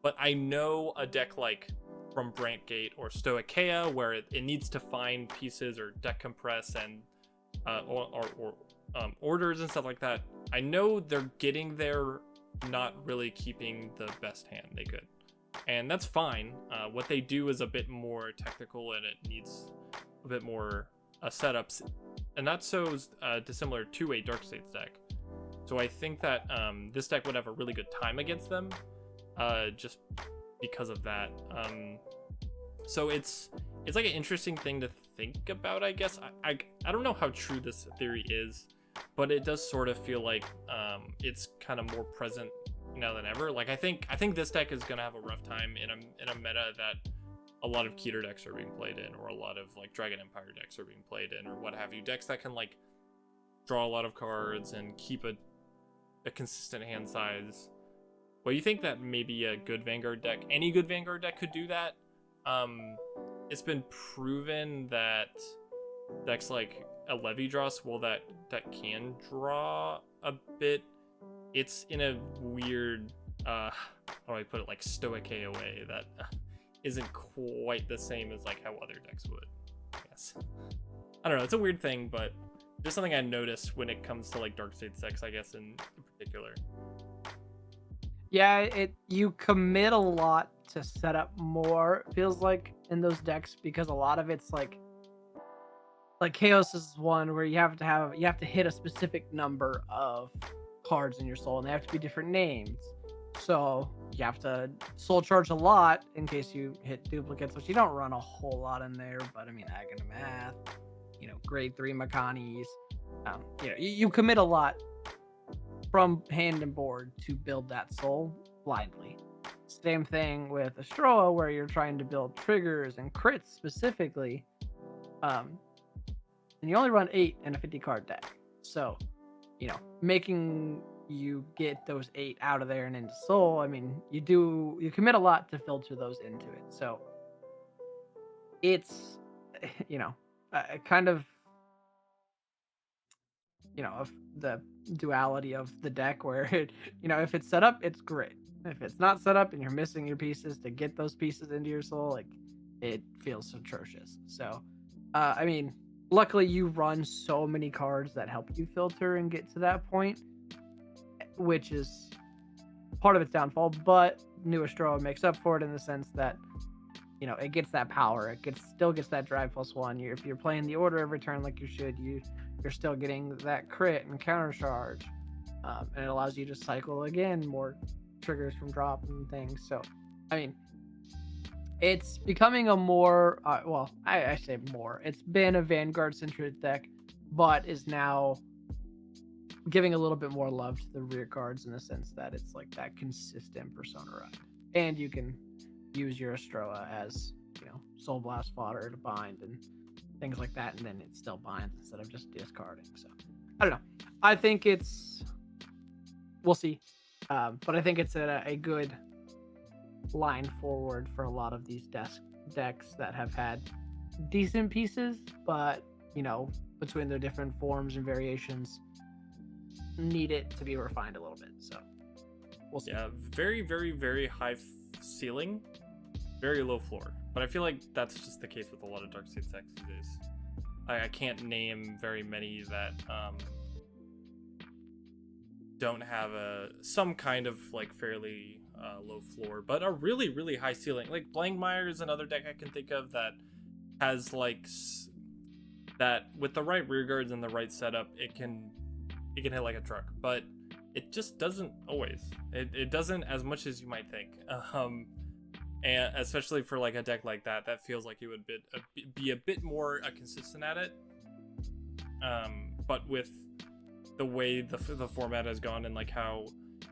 But I know a deck like from Brantgate or Stoicheia, where it needs to find pieces or deck compress and orders and stuff like that. I know they're getting there, not really keeping the best hand they could, and that's fine. What they do is a bit more technical, and it needs a bit more setups, and not so dissimilar to a Dark States deck. So I think that this deck would have a really good time against them, just because of that. So it's like an interesting thing to think about, I guess. I don't know how true this theory is, but it does sort of feel like it's kind of more present now than ever. Like I think this deck is gonna have a rough time in a meta that a lot of Keter decks are being played in, or a lot of like Dragon Empire decks are being played in, or what have you. Decks that can like draw a lot of cards and keep a consistent hand size. Well, you think that maybe a good Vanguard deck, any good Vanguard deck could do that? It's been proven that decks like a Levidros, well, that can draw a bit. It's in a weird, how do I put it, like Stoicheia way that isn't quite the same as like how other decks would, I guess. I don't know, it's a weird thing, but just something I noticed when it comes to like Dark States decks, I guess, in particular.
Yeah, you commit a lot to set up more, it feels like, in those decks, because a lot of it's like Chaos is one where you have to hit a specific number of cards in your soul, and they have to be different names. So you have to soul charge a lot in case you hit duplicates, which you don't run a whole lot in there, but I mean, Aghanamath, grade 3 Makanis, you commit a lot from hand and board to build that soul blindly. Same thing with Astroa, where you're trying to build triggers and crits specifically, and you only run 8 in a 50 card deck. So, making you get those 8 out of there and into soul, I mean, you commit a lot to filter those into it. So it's kind of of the duality of the deck where if it's set up, it's great. If it's not set up and you're missing your pieces to get those pieces into your soul, like it feels atrocious. So I mean, luckily you run so many cards that help you filter and get to that point, which is part of its downfall, but New Astroa makes up for it in the sense that it gets that power, still gets that drive +1. If you're playing the order every turn like you should, you're still getting that crit and counter charge, and it allows you to cycle again more triggers from drop and things. So I mean, it's becoming a more I say more, it's been a Vanguard centric deck, but is now giving a little bit more love to the rear cards in the sense that it's like that consistent persona ride, and you can use your Astroa as Soul Blast fodder to bind and things like that, and then it still binds instead of just discarding. So I don't know, I think we'll see, but I think it's a good line forward for a lot of these decks that have had decent pieces, but between their different forms and variations need it to be refined a little bit. So we'll see.
Yeah, very, very, very high ceiling, very low floor. But I feel like that's just the case with a lot of Dark State decks these days. I can't name very many that don't have some kind of like fairly low floor, but a really, really high ceiling. Like Blankmire is another deck I can think of that has like that with the right rear guards and the right setup, it can hit like a truck, but it just doesn't always. It doesn't as much as you might think. And especially for like a deck like that feels like it would be a bit more consistent at it. But with the way the format has gone and like how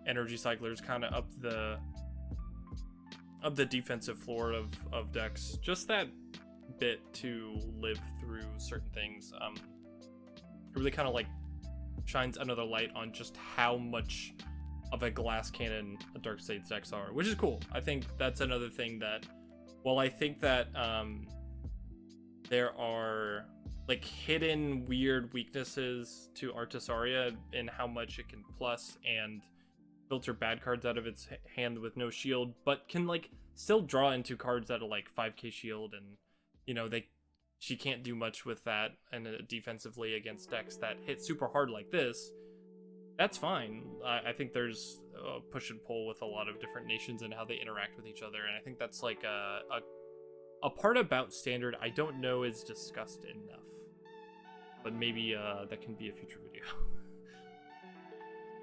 energy cyclers kind of up the defensive floor of decks, just that bit to live through certain things, it really kind of like shines another light on just how much of a glass cannon the Dark State decks are, which is cool. I think that's another thing that, while I think that there are like hidden weird weaknesses to Artisaria in how much it can plus and filter bad cards out of its hand with no shield, but can like still draw into cards that are like 5k shield, and she can't do much with that, and defensively against decks that hit super hard like this, that's fine. I think there's a push and pull with a lot of different nations and how they interact with each other, and I think that's like a part about Standard I don't know is discussed enough, but maybe that can be a future video.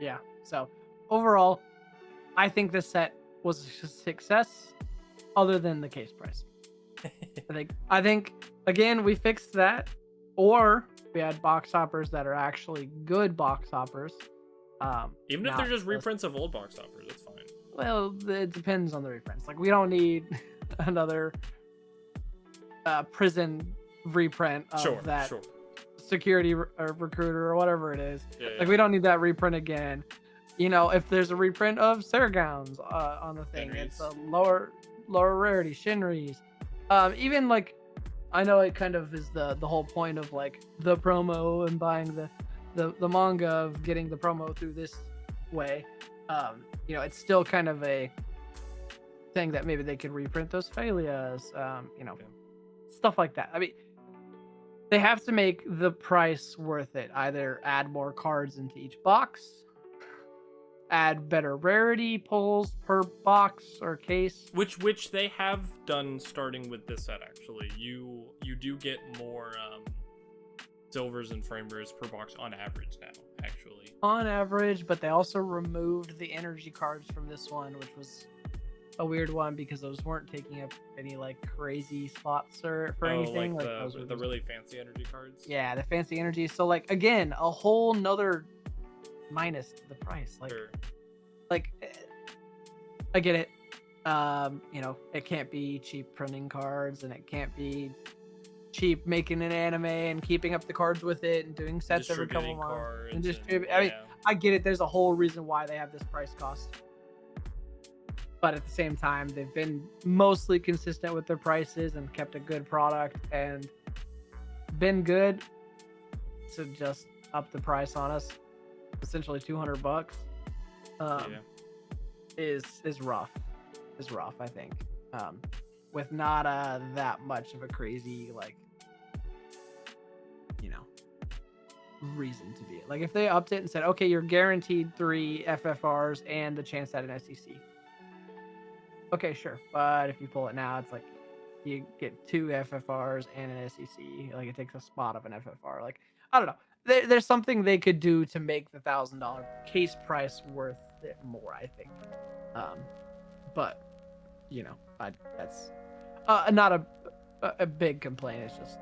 Yeah, so overall, I think this set was a success, other than the case price. I think again, we fixed that, or we had box hoppers that are actually good box hoppers.
Even if they're just reprints of old box hoppers, that's fine.
Well, it depends on the reprints. Like, we don't need another prison reprint of that security recruiter or whatever it is. Yeah. We don't need that reprint again. If there's a reprint of Saragons on the thing, it's a lower rarity Shinris. Even like, I know it kind of is the whole point of like the promo and buying the manga of getting the promo through this way. It's still kind of a thing that maybe they could reprint those failures, stuff like that. I mean, they have to make the price worth it. Either add more cards into each box, add better rarity pulls per box or case,
which they have done starting with this set. Actually, you do get more silvers and frame rares per box on average now, actually.
On average, but they also removed the energy cards from this one, which was a weird one because those weren't taking up any like crazy spots or for anything.
Like
those
the really fancy energy cards.
Yeah, the fancy energy. So like, again, a whole nother minus to the price. Like,
sure.
Like, I get it. It can't be cheap printing cards, and it can't be cheap making an anime and keeping up the cards with it and doing sets every couple months and distribute. I mean, I get it. There's a whole reason why they have this price cost. but at the same time, they've been mostly consistent with their prices and kept a good product and been good to just up the price on us, essentially $200.
Yeah.
Is rough. Is rough, I think. With not that much of a crazy reason to be. Like if they upped it and said, okay, you're guaranteed 3 FFRs and the chance at an SEC. Okay, sure. But if you pull it now, it's like you get 2 FFRs and an SEC. Like it takes a spot of an FFR. Like I don't know. There's something they could do to make the $1,000 case price worth it more, I think. But that's not a big complaint. It's just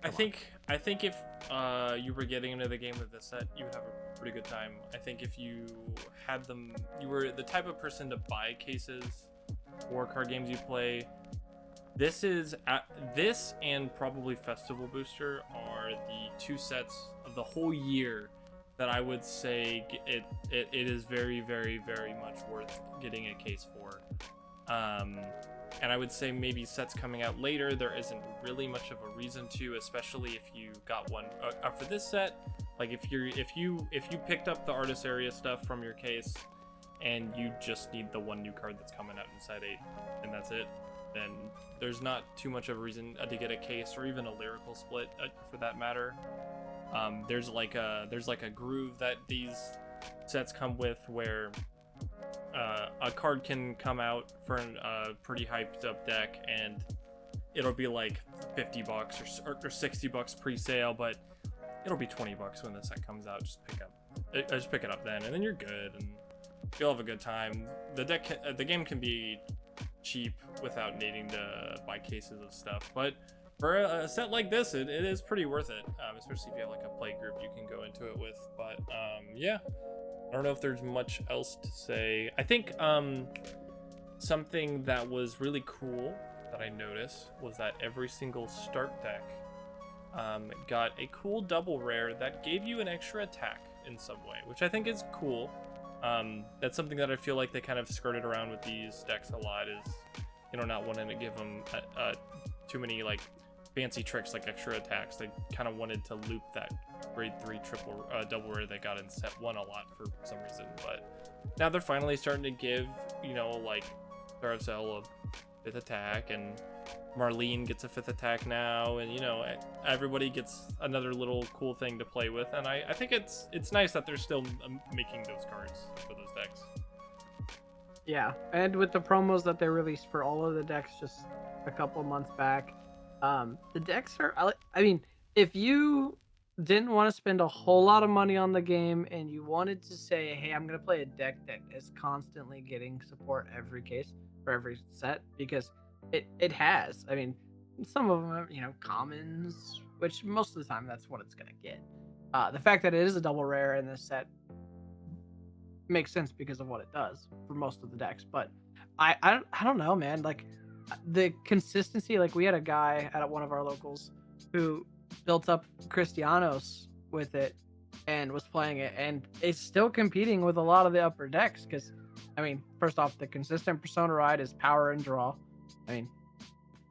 I think if you were getting into the game with this set, you would have a pretty good time. I think if you had them, you were the type of person to buy cases for card games you play. This and probably Festival Booster are the 2 sets of the whole year that I would say it is very, very, very much worth getting a case for. And I would say maybe sets coming out later, there isn't really much of a reason to, especially if you got one for this set. Like if you picked up the artist area stuff from your case and you just need the one new card that's coming out in set 8 and that's it, then there's not too much of a reason to get a case or even a lyrical split for that matter. There's like a groove that these sets come with where a card can come out for a pretty hyped up deck and it'll be like $50 or $60 pre-sale, but it'll be $20 when the set comes out. Just pick it up then, and then you're good and you'll have a good time. The game can be cheap without needing to buy cases of stuff, but for a set like this, it is pretty worth it, especially if you have like a play group you can go into it with. But yeah, I don't know if there's much else to say. I think something that was really cool that I noticed was that every single start deck got a cool double rare that gave you an extra attack in some way, which I think is cool. That's something that I feel like they kind of skirted around with these decks a lot, is not wanting to give them too many like fancy tricks like extra attacks. They kind of wanted to loop that grade 3 triple double rare they got in set 1 a lot for some reason, but now they're finally starting to give like Carousel a 5th attack, and Marlene gets a 5th attack now, and everybody gets another little cool thing to play with, and I think it's nice that they're still making those cards for those decks.
Yeah, and with the promos that they released for all of the decks just a couple months back, the decks are, I mean, if you didn't want to spend a whole lot of money on the game and you wanted to say, hey, I'm going to play a deck that is constantly getting support every case for every set, because it has. I mean, some of them are, commons, which most of the time that's what it's going to get. The fact that it is a double rare in this set makes sense because of what it does for most of the decks, but I don't know, man. Like the consistency, like we had a guy at one of our locals who built up Cristianos with it and was playing it, and it's still competing with a lot of the upper decks because, I mean, first off, the consistent Persona ride is power and draw. I mean,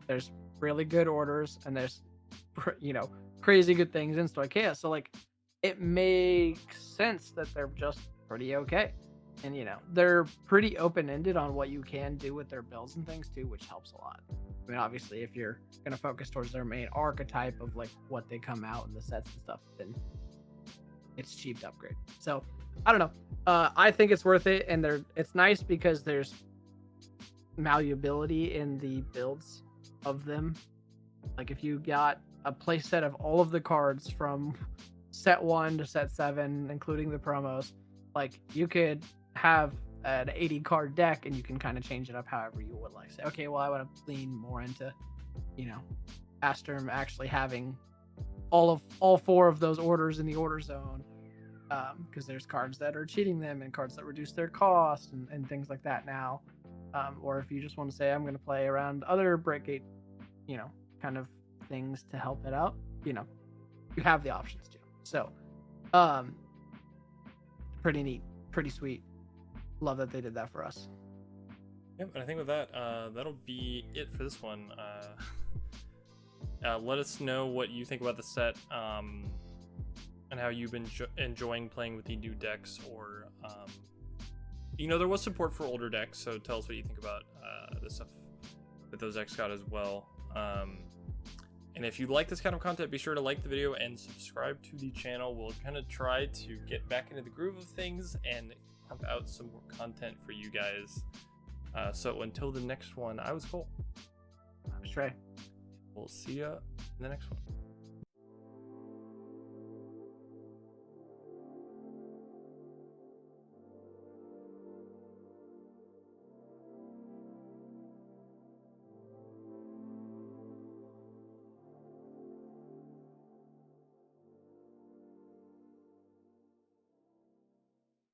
there's really good orders and there's crazy good things in Stoicheia, so like it makes sense that they're just pretty okay. And they're pretty open-ended on what you can do with their builds and things too, which helps a lot. I mean, obviously, if you're gonna focus towards their main archetype of like what they come out in the sets and stuff, then it's cheap to upgrade. So I don't know. I think it's worth it, and it's nice because there's malleability in the builds of them. Like if you got a play set of all of the cards from set 1 to set 7, including the promos, like you could have an 80 card deck and you can kind of change it up however you would like. Say, okay, well, I want to lean more into Asterum actually having all 4 of those orders in the order zone, because there's cards that are cheating them and cards that reduce their cost and things like that now. Or if you just want to say, I'm going to play around other Breakgate kind of things to help it out, you have the options too. So pretty neat, pretty sweet. love that they did that for us.
Yep, and I think with that, that'll be it for this one. Let us know what you think about the set, and how you've been enjoying playing with the new decks, or there was support for older decks, so tell us what you think about the stuff that those decks got as well. And if you like this kind of content, be sure to like the video and subscribe to the channel. We'll kind of try to get back into the groove of things and pump out some more content for you guys. So until the next one, I was Cole.
I was Trey.
We'll see ya in the next one.